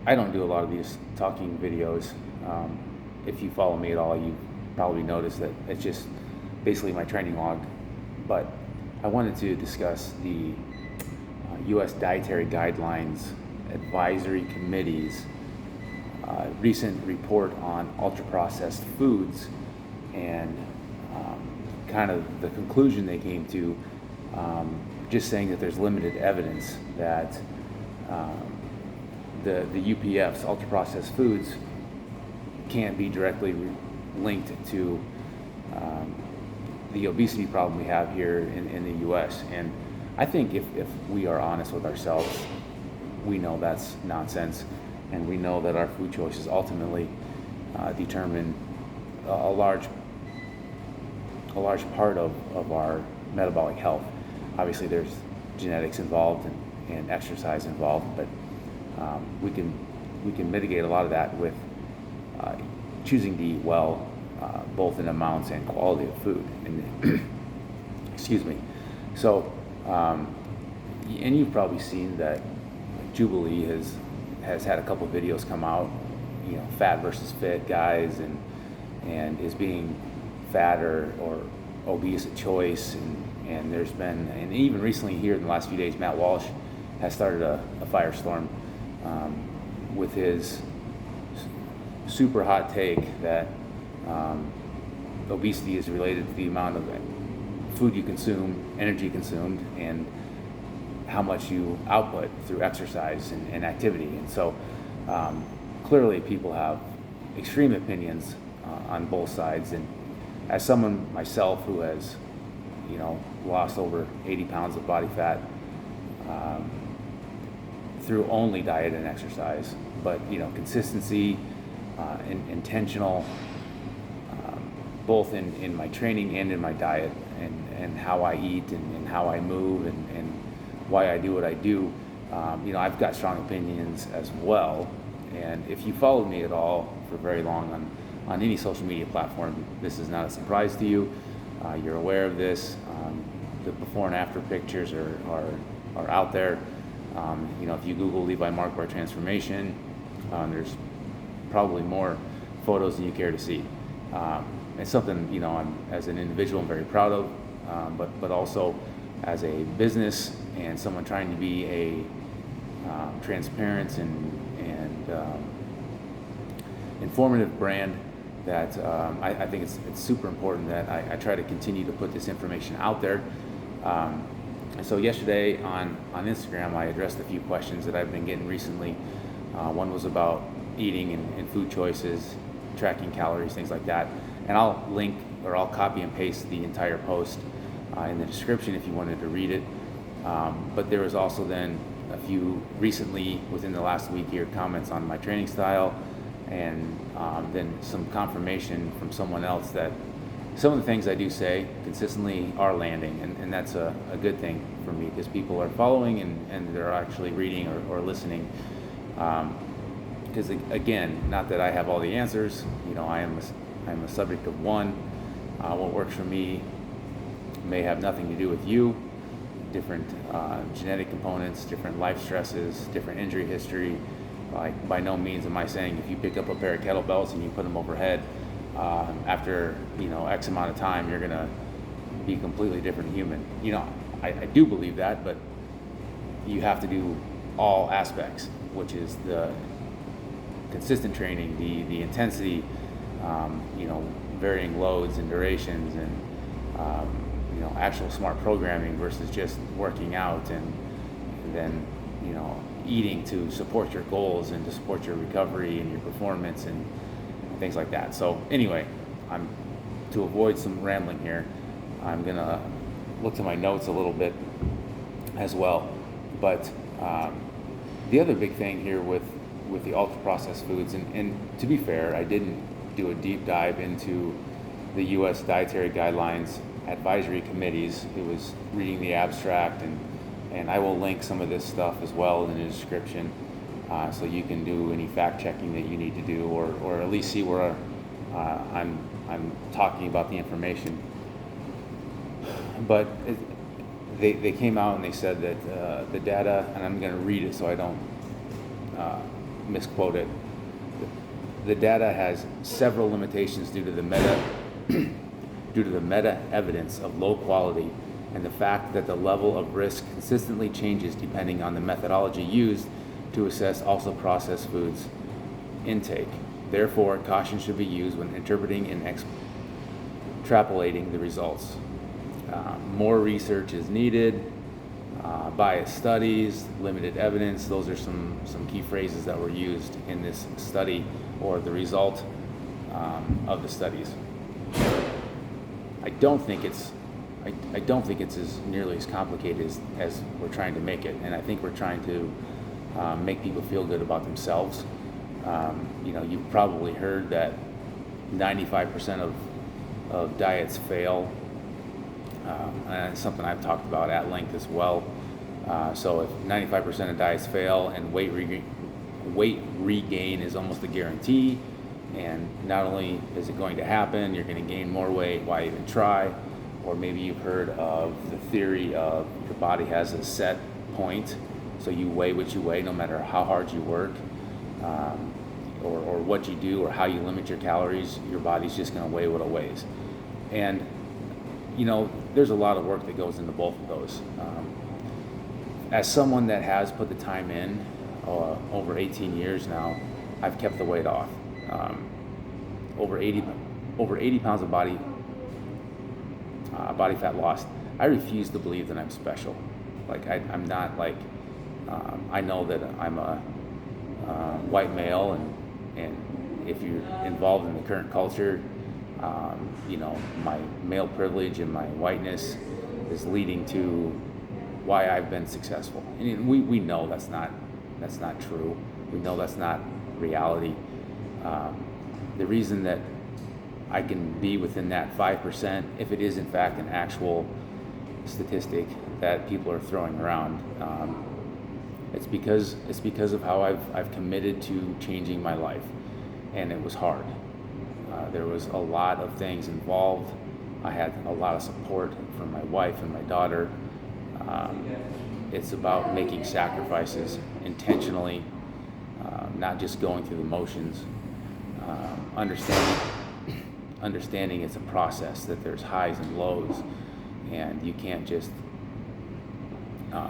I don't do a lot of these talking videos. If you follow me at all, you probably noticed that it's just basically my training log. But I wanted to discuss the US Dietary Guidelines Advisory Committee's recent report on ultra-processed foods and kind of the conclusion they came to, just saying that there's limited evidence that the UPFs, ultra-processed foods, can't be directly linked to the obesity problem we have here in the U.S. And I think if we are honest with ourselves, we know that's nonsense, and we know that our food choices ultimately determine a large part of our metabolic health. Obviously, there's genetics involved and exercise involved, but we can mitigate a lot of that with choosing to eat well, both in amounts and quality of food. And excuse me. So, and you've probably seen that Jubilee has had a couple of videos come out, fat versus fit guys, and is being fat or obese a choice, and there's been, and even recently here in the last few days, Matt Walsh has started a firestorm with his super hot take that obesity is related to the amount of food you consume, energy consumed, and how much you output through exercise and activity. And so clearly people have extreme opinions on both sides. And as someone myself who has lost over 80 pounds of body fat through only diet and exercise, but consistency, intentional, both in my training and in my diet, and how I eat and how I move and why I do what I do. I've got strong opinions as well. And if you followed me at all for very long on any social media platform, this is not a surprise to you. You're aware of this. The before and after pictures are out there. If you Google Levi Mark Bar transformation, there's probably more photos than you care to see. It's something I'm, as an individual, I'm very proud of, but also as a business and someone trying to be a transparent and informative brand, that I think it's super important that I try to continue to put this information out there. And so yesterday on Instagram, I addressed a few questions that I've been getting recently. One was about eating and food choices, tracking calories, things like that. And I'll link, or I'll copy and paste the entire post in the description if you wanted to read it. But there was also then a few recently, within the last week here, comments on my training style, and then some confirmation from someone else that some of the things I do say consistently are landing, and that's a good thing for me, because people are following and they're actually reading or listening. Because again, not that I have all the answers. I'm a subject of one. What works for me may have nothing to do with you. Different genetic components, different life stresses, different injury history. Like, by no means am I saying if you pick up a pair of kettlebells and you put them overhead, after X amount of time you're gonna be a completely different human. I do believe that, but you have to do all aspects, which is the consistent training, the intensity, varying loads and durations, and actual smart programming versus just working out and then eating to support your goals and to support your recovery and your performance and things like that. So anyway, to avoid some rambling here, I'm gonna look to my notes a little bit as well. But the other big thing here with the ultra processed foods, and to be fair, I didn't do a deep dive into the US Dietary Guidelines Advisory Committees. It was reading the abstract, and I will link some of this stuff as well in the description, so you can do any fact checking that you need to do, or at least see where I'm talking about the information. But they came out and they said that the data, and I'm going to read it so I don't misquote it. The data has several limitations due to the meta evidence of low quality and the fact that the level of risk consistently changes depending on the methodology used to assess also processed foods intake. Therefore, caution should be used when interpreting and extrapolating the results. More research is needed, biased studies, limited evidence. Those are some key phrases that were used in this study or the result of the studies. I don't think it's as nearly as complicated as we're trying to make it, and I think we're trying to make people feel good about themselves. You've probably heard that 95% of diets fail, and it's something I've talked about at length as well. So if 95% of diets fail and weight regain is almost a guarantee, and not only is it going to happen, you're going to gain more weight, why even try? Or maybe you've heard of the theory of your body has a set point, so you weigh what you weigh no matter how hard you work, or what you do, or how you limit your calories, your body's just going to weigh what it weighs. And there's a lot of work that goes into both of those. As someone that has put the time in over 18 years now, I've kept the weight off. Over 80 pounds of body fat lost. I refuse to believe that I'm special. Like I'm not like. I know that I'm a white male, and if you're involved in the current culture, my male privilege and my whiteness is leading to why I've been successful. And we know that's not true. We know that's not reality. The reason that I can be within that 5%, if it is in fact an actual statistic that people are throwing around, it's because of how I've committed to changing my life, and it was hard. There was a lot of things involved. I had a lot of support from my wife and my daughter. It's about making sacrifices intentionally, not just going through the motions. Understanding it's a process, that there's highs and lows, and you can't just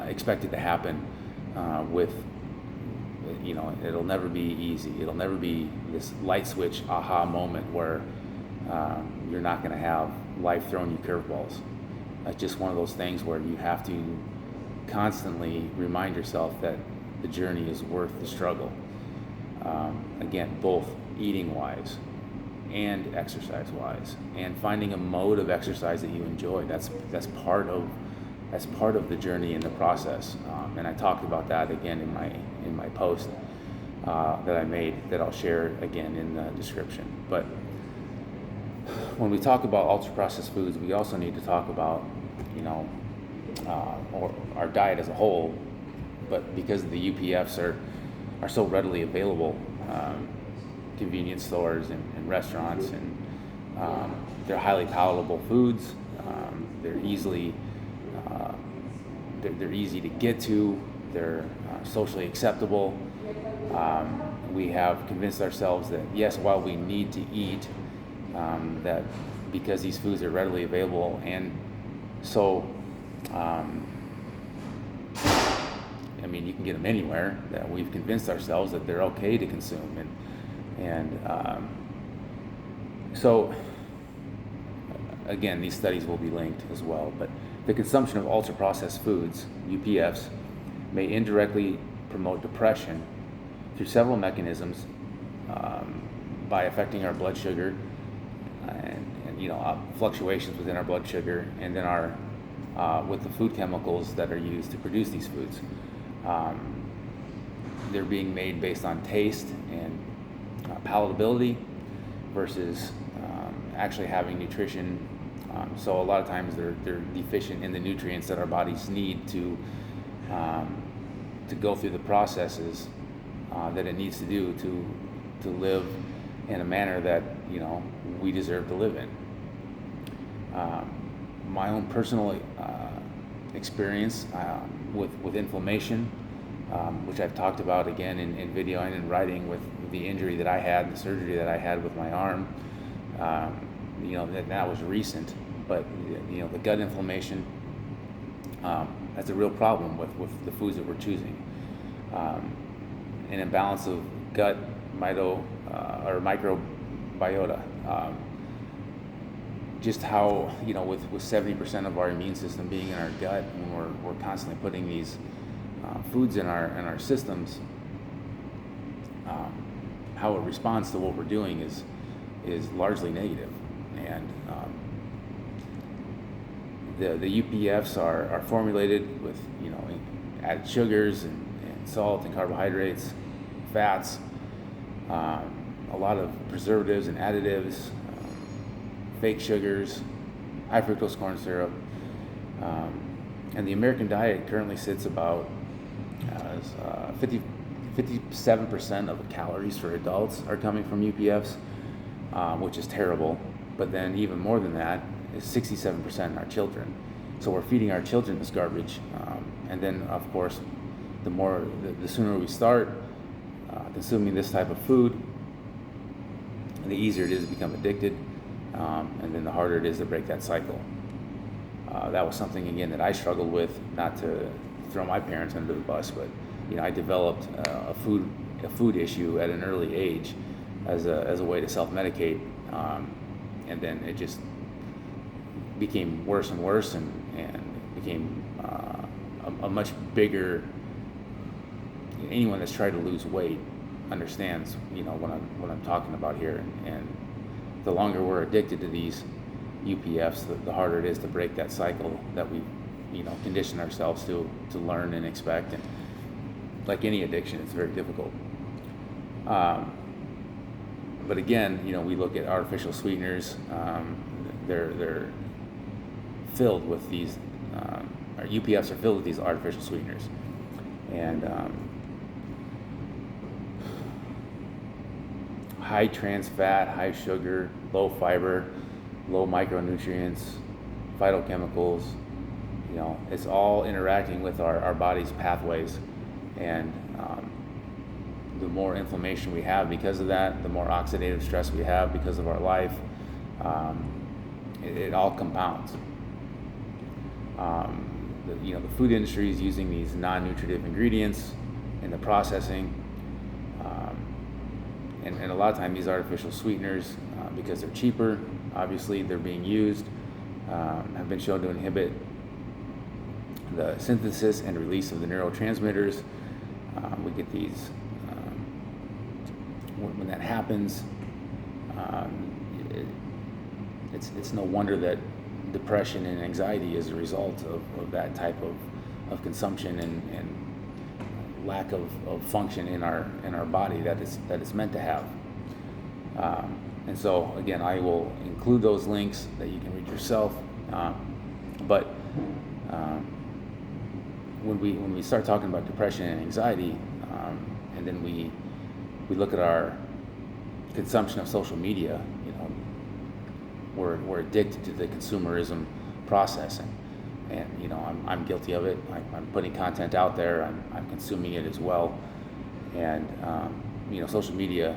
expect it to happen it'll never be easy. It'll never be this light switch aha moment where you're not going to have life throwing you curveballs. It's just one of those things where you have to constantly remind yourself that the journey is worth the struggle. Again, both eating wise and exercise wise, and finding a mode of exercise that you enjoy. That's part of the journey and the process. And I talked about that again in my post that I made, that I'll share again in the description. But when we talk about ultra processed foods, we also need to talk about or our diet as a whole. But because the UPFs are so readily available, convenience stores and restaurants, and they're highly palatable foods. They're easy to get to. They're socially acceptable. We have convinced ourselves that yes, while we need to eat, that because these foods are readily available, and so you can get them anywhere, that we've convinced ourselves that they're okay to consume, and so again, these studies will be linked as well. But the consumption of ultra processed foods, UPFs, may indirectly promote depression through several mechanisms, by affecting our blood sugar and fluctuations within our blood sugar, and then our with the food chemicals that are used to produce these foods. They're being made based on taste and palatability versus actually having nutrition. So a lot of times they're deficient in the nutrients that our bodies need to go through the processes that it needs to do to live in a manner that we deserve to live in. My own personal experience with inflammation, which I've talked about again in video and in writing with the injury that I had, the surgery that I had with my arm. That was recent, but the gut inflammation, that's a real problem with the foods that we're choosing. An imbalance of gut or microbiota. Just how, with 70% of our immune system being in our gut, and we're constantly putting these foods in our systems, how it responds to what we're doing is largely negative. And the UPFs are formulated with added sugars and salt and carbohydrates, fats, a lot of preservatives and additives, fake sugars, high fructose corn syrup, and the American diet currently sits about 57% of the calories for adults are coming from UPFs, which is terrible. But then even more than that is 67% in our children. So we're feeding our children this garbage, and then of course, the sooner we start consuming this type of food, the easier it is to become addicted, and then the harder it is to break that cycle. That was something again that I struggled with, not to throw my parents under the bus, but I developed a food issue at an early age as a way to self-medicate, and then it just became worse and worse, and became a much bigger. Anyone that's tried to lose weight understands, what I'm talking about here. And the longer we're addicted to these UPFs, the harder it is to break that cycle that we, condition ourselves to learn and expect. And like any addiction, it's very difficult. But again, we look at artificial sweeteners. They're filled with these. Our UPFs are filled with these artificial sweeteners, and high trans fat, high sugar, low fiber, low micronutrients, phytochemicals. It's all interacting with our body's pathways, and the more inflammation we have because of that, the more oxidative stress we have because of our life, it all compounds. The food industry is using these non-nutritive ingredients in the processing, and a lot of time these artificial sweeteners, because they're cheaper, obviously they're being used, have been shown to inhibit the synthesis and release of the neurotransmitters. We get these, when that happens, it's no wonder that depression and anxiety is a result of that type of consumption and lack of function in our body that it's meant to have. And so again, I will include those links that you can read yourself. But when we start talking about depression and anxiety, and then we look at our consumption of social media, we're addicted to the consumerism process, and I'm guilty of it. I'm putting content out there. I'm consuming it as well, and social media.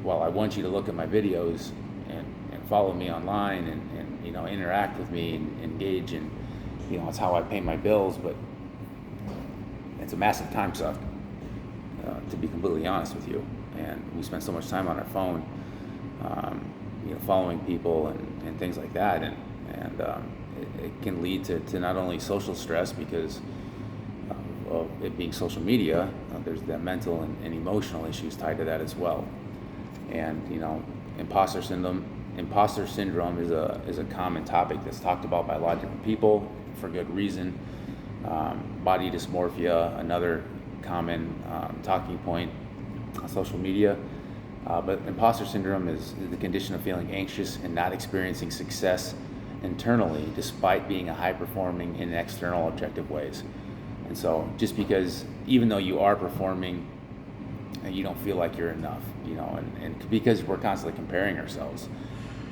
While I want you to look at my videos and follow me online and interact with me and engage, and it's how I pay my bills, but it's a massive time suck, to be completely honest with you. And we spend so much time on our phone, following people and things like that, and it can lead to not only social stress because of it being social media. There's that mental and emotional issues tied to that as well. And imposter syndrome is a common topic that's talked about by a lot of different people for good reason. Body dysmorphia, another common talking point on social media. But imposter syndrome is the condition of feeling anxious and not experiencing success internally despite being a high performing in external objective ways. And so just because, even though you are performing, you don't feel like you're enough, and because we're constantly comparing ourselves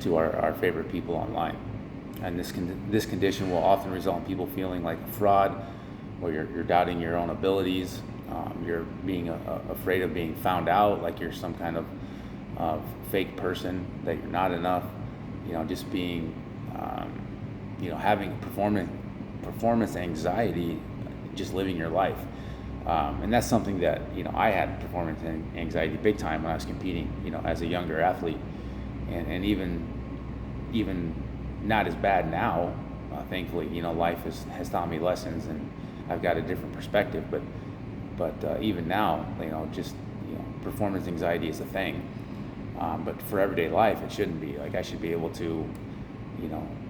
to our favorite people online. And this condition will often result in people feeling like a fraud, or you're doubting your own abilities. You're being afraid of being found out, like you're some kind of fake person, that you're not enough. Just being, having performance anxiety, just living your life. And that's something that, I had performance anxiety big time when I was competing, as a younger athlete, and even not as bad now. Thankfully, life has taught me lessons, and I've got a different perspective. But even now, performance anxiety is a thing. But for everyday life, it shouldn't be. Like, I should be able to,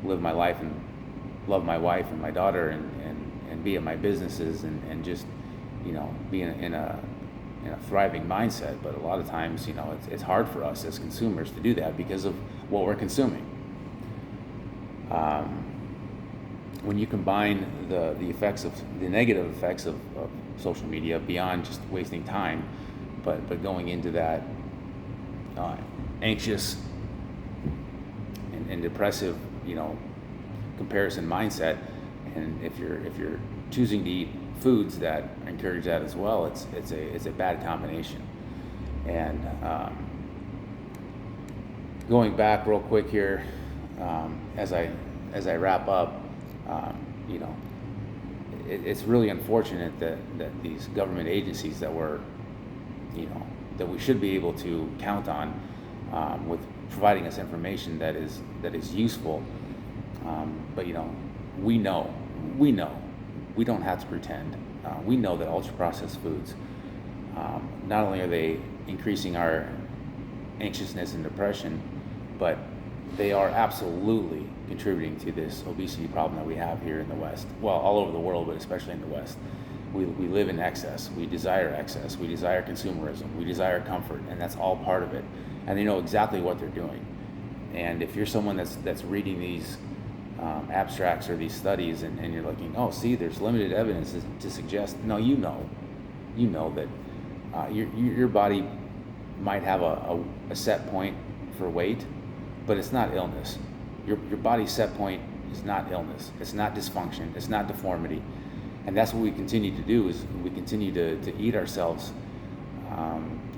live my life and love my wife and my daughter, and be at my businesses, and just, be in a thriving mindset. But a lot of times, it's hard for us as consumers to do that because of what we're consuming. When you combine the negative effects of social media, beyond just wasting time, but going into that anxious and depressive, comparison mindset, and if you're choosing to eat foods that encourage that as well, it's a bad combination. And going back real quick here, as I wrap up, it's really unfortunate that these government agencies that we should be able to count on, with providing us information that is useful, but we know we don't have to pretend. We know that ultra processed foods, not only are they increasing our anxiousness and depression, but they are absolutely contributing to this obesity problem that we have here in the West. Well, all over the world, but especially in the West. We live in excess. We desire excess. We desire consumerism. We desire comfort, and that's all part of it. And they know exactly what they're doing. And if you're someone that's reading these abstracts or these studies, and you're looking, oh, see, there's limited evidence to suggest, no, you know that your body might have a set point for weight, but it's not illness. Your body's set point is not illness. It's not dysfunction. It's not deformity. And that's what we continue to do, is we continue to eat ourselves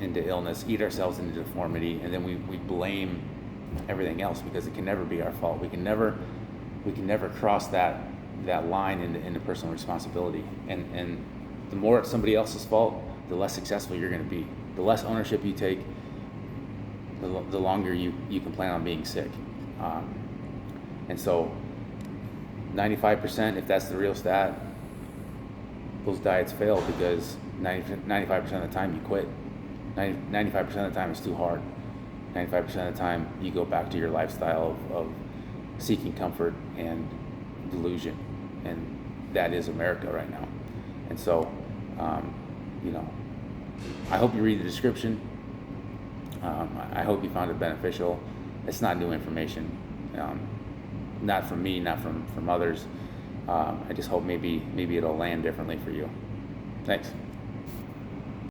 into illness, eat ourselves into deformity, and then we blame everything else, because it can never be our fault. We can never cross that line into personal responsibility. And the more it's somebody else's fault, the less successful you're going to be. The less ownership you take, the longer you can plan on being sick. And so 95%, if that's the real stat, those diets fail because 95% of the time you quit. 95% of the time it's too hard. 95% of the time you go back to your lifestyle of seeking comfort and delusion. And that is America right now. And so, I hope you read the description. I hope you found it beneficial. It's not new information. Not from me, not from others. I just hope maybe it'll land differently for you. Thanks.